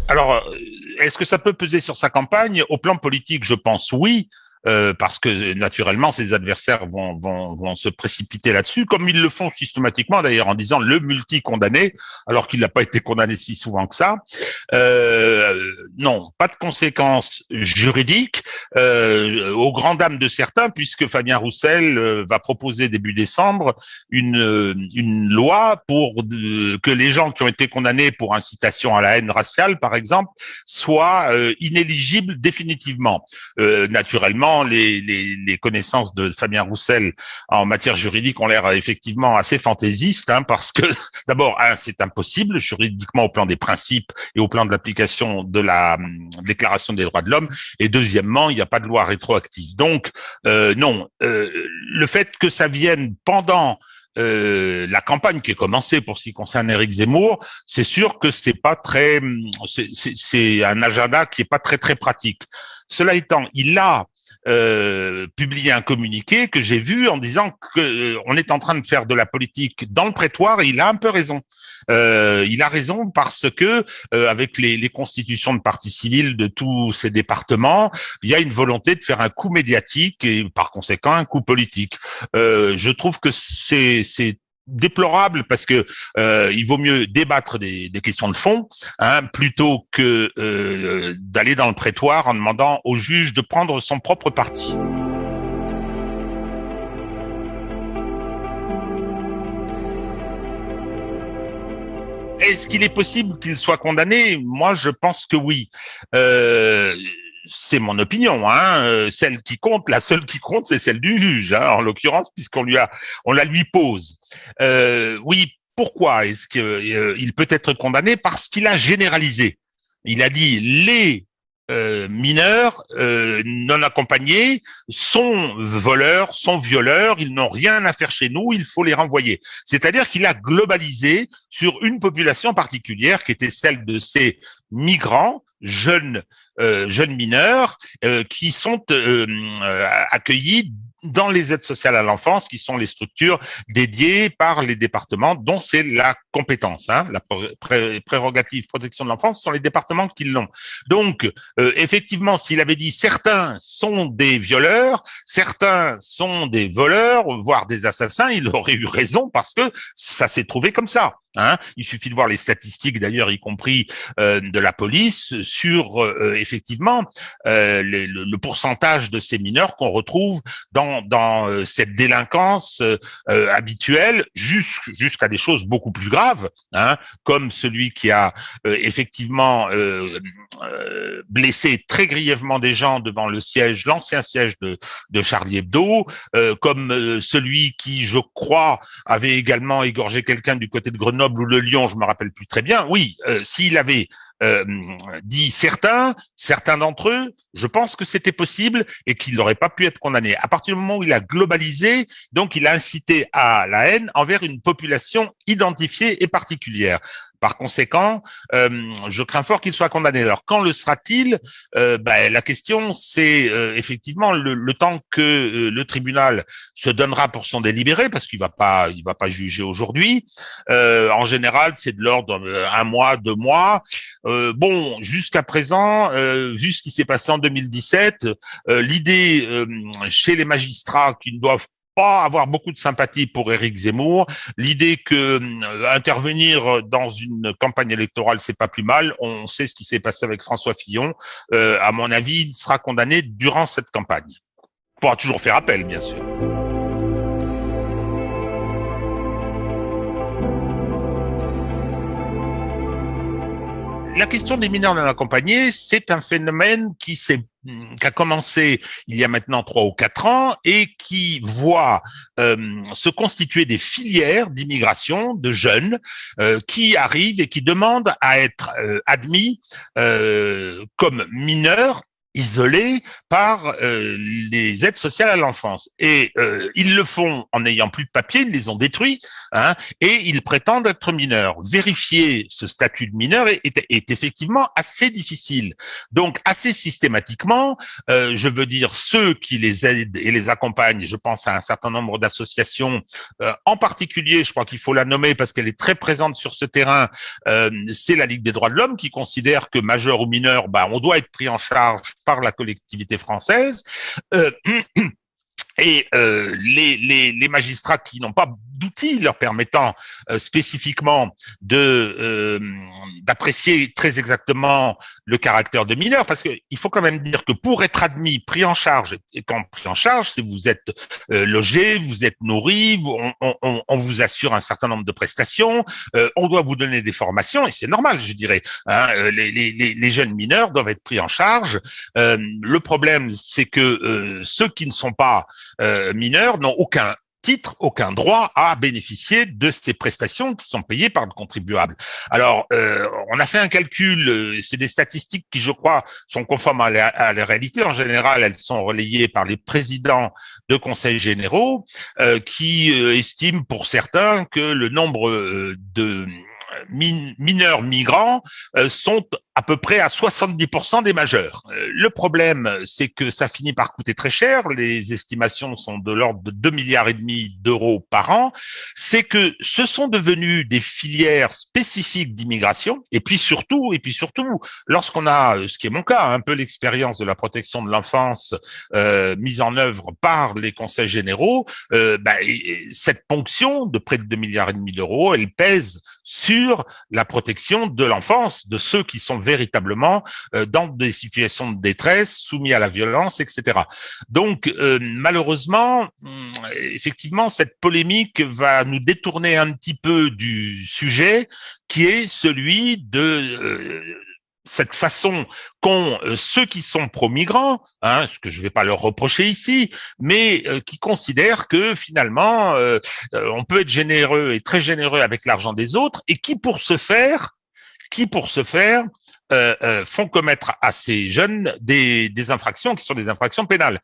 Alors, est-ce que ça peut peser sur sa campagne? Au plan politique, je pense oui. Parce que naturellement, ses adversaires vont se précipiter là-dessus, comme ils le font systématiquement d'ailleurs, en disant le multi-condamné, alors qu'il n'a pas été condamné si souvent que ça. Non, pas de conséquences juridiques, aux grandes dames de certains, puisque Fabien Roussel va proposer début décembre une loi pour que les gens qui ont été condamnés pour incitation à la haine raciale, par exemple, soient inéligibles définitivement. Naturellement, les connaissances de Fabien Roussel en matière juridique ont l'air effectivement assez fantaisistes, parce que d'abord, c'est impossible juridiquement au plan des principes et au plan de l'application de la Déclaration des droits de l'homme, et deuxièmement, il n'y a pas de loi rétroactive. Donc, non, le fait que ça vienne pendant la campagne qui est commencée pour ce qui concerne Éric Zemmour, c'est sûr que c'est pas très, c'est un agenda qui est pas très très pratique. Cela étant, il a publié un communiqué que j'ai vu en disant que on est en train de faire de la politique dans le prétoire, et il a un peu raison. Il a raison parce que avec les constitutions de partie civile de tous ces départements, il y a une volonté de faire un coup médiatique et par conséquent un coup politique. Je trouve que c'est déplorable parce que il vaut mieux débattre des questions de fond, plutôt que d'aller dans le prétoire en demandant au juge de prendre son propre parti. Est-ce qu'il est possible qu'il soit condamné? Moi, je pense que oui. Euh, c'est mon opinion, celle qui compte, la seule qui compte, c'est celle du juge, en l'occurrence, on la lui pose. Oui, pourquoi est-ce qu'il peut être condamné? Parce qu'il a généralisé. Il a dit les mineurs non accompagnés sont voleurs, sont violeurs, ils n'ont rien à faire chez nous, il faut les renvoyer. C'est-à-dire qu'il a globalisé sur une population particulière qui était celle de ces migrants, jeunes mineurs, qui sont accueillis dans les aides sociales à l'enfance, qui sont les structures dédiées par les départements, dont c'est la compétence, la prérogative protection de l'enfance, ce sont les départements qui l'ont. Donc, effectivement, s'il avait dit certains sont des violeurs, certains sont des voleurs, voire des assassins, il aurait eu raison parce que ça s'est trouvé comme ça. Il suffit de voir les statistiques, d'ailleurs, y compris de la police, sur effectivement le pourcentage de ces mineurs qu'on retrouve dans cette délinquance habituelle, jusqu'à des choses beaucoup plus graves, comme celui qui a effectivement blessé très grièvement des gens devant l'ancien siège de Charlie Hebdo, comme celui qui, je crois, avait également égorgé quelqu'un du côté de Grenoble ou de Lyon, je me rappelle plus très bien. Oui, s'il avait dit certains d'entre eux, je pense que c'était possible et qu'il n'aurait pas pu être condamné. À partir du moment où il a globalisé, donc il a incité à la haine envers une population identifiée et particulière. Par conséquent, je crains fort qu'il soit condamné. Alors, quand le sera-t-il? La question, c'est effectivement le temps que le tribunal se donnera pour son délibéré, parce qu'il va pas juger aujourd'hui. En général, c'est de l'ordre un mois, 2 mois. Bon, jusqu'à présent, vu ce qui s'est passé en 2017, l'idée chez les magistrats qui ne doivent pas avoir beaucoup de sympathie pour Éric Zemmour, l'idée que intervenir dans une campagne électorale, c'est pas plus mal. On sait ce qui s'est passé avec François Fillon. À mon avis, il sera condamné durant cette campagne. Il pourra toujours faire appel, bien sûr. La question des mineurs non accompagnés, c'est un phénomène qui a commencé il y a maintenant 3 ou 4 ans et qui voit se constituer des filières d'immigration de jeunes qui arrivent et qui demandent à être admis comme mineurs isolés par les aides sociales à l'enfance. Et ils le font en n'ayant plus de papier, ils les ont détruits, hein, et ils prétendent être mineurs. Vérifier ce statut de mineur est effectivement assez difficile. Donc, assez systématiquement, je veux dire, ceux qui les aident et les accompagnent, je pense à un certain nombre d'associations, en particulier, je crois qu'il faut la nommer parce qu'elle est très présente sur ce terrain, c'est la Ligue des droits de l'homme qui considère que majeur ou mineur, on doit être pris en charge par la collectivité française. Euh, et les magistrats qui n'ont pas d'outils leur permettant spécifiquement d'apprécier très exactement le caractère de mineur, parce qu'il faut quand même dire que pour être admis, pris en charge, et quand pris en charge, c'est vous êtes logé, vous êtes nourri, on vous assure un certain nombre de prestations, on doit vous donner des formations, et c'est normal, je dirais. Hein, les jeunes mineurs doivent être pris en charge. Le problème, c'est que ceux qui ne sont pas mineurs n'ont aucun titre, aucun droit à bénéficier de ces prestations qui sont payées par le contribuable. Alors, on a fait un calcul, c'est des statistiques qui, je crois, sont conformes à la réalité. En général, elles sont relayées par les présidents de conseils généraux qui estiment pour certains que le nombre de mineurs migrants sont à peu près à 70% des majeurs. Le problème, c'est que ça finit par coûter très cher. Les estimations sont de l'ordre de 2,5 milliards d'euros par an. C'est que ce sont devenus des filières spécifiques d'immigration. Et puis surtout, lorsqu'on a, ce qui est mon cas, un peu l'expérience de la protection de l'enfance mise en œuvre par les conseils généraux, cette ponction de près de 2,5 milliards d'euros, elle pèse sur la protection de l'enfance, de ceux qui sont véritablement dans des situations de détresse, soumis à la violence, etc. Donc, malheureusement, effectivement, cette polémique va nous détourner un petit peu du sujet qui est celui de cette façon qu'ont ceux qui sont pro-migrants, hein, ce que je ne vais pas leur reprocher ici, mais qui considèrent que finalement, on peut être généreux et très généreux avec l'argent des autres, et qui pour ce faire font commettre à ces jeunes des infractions qui sont des infractions pénales.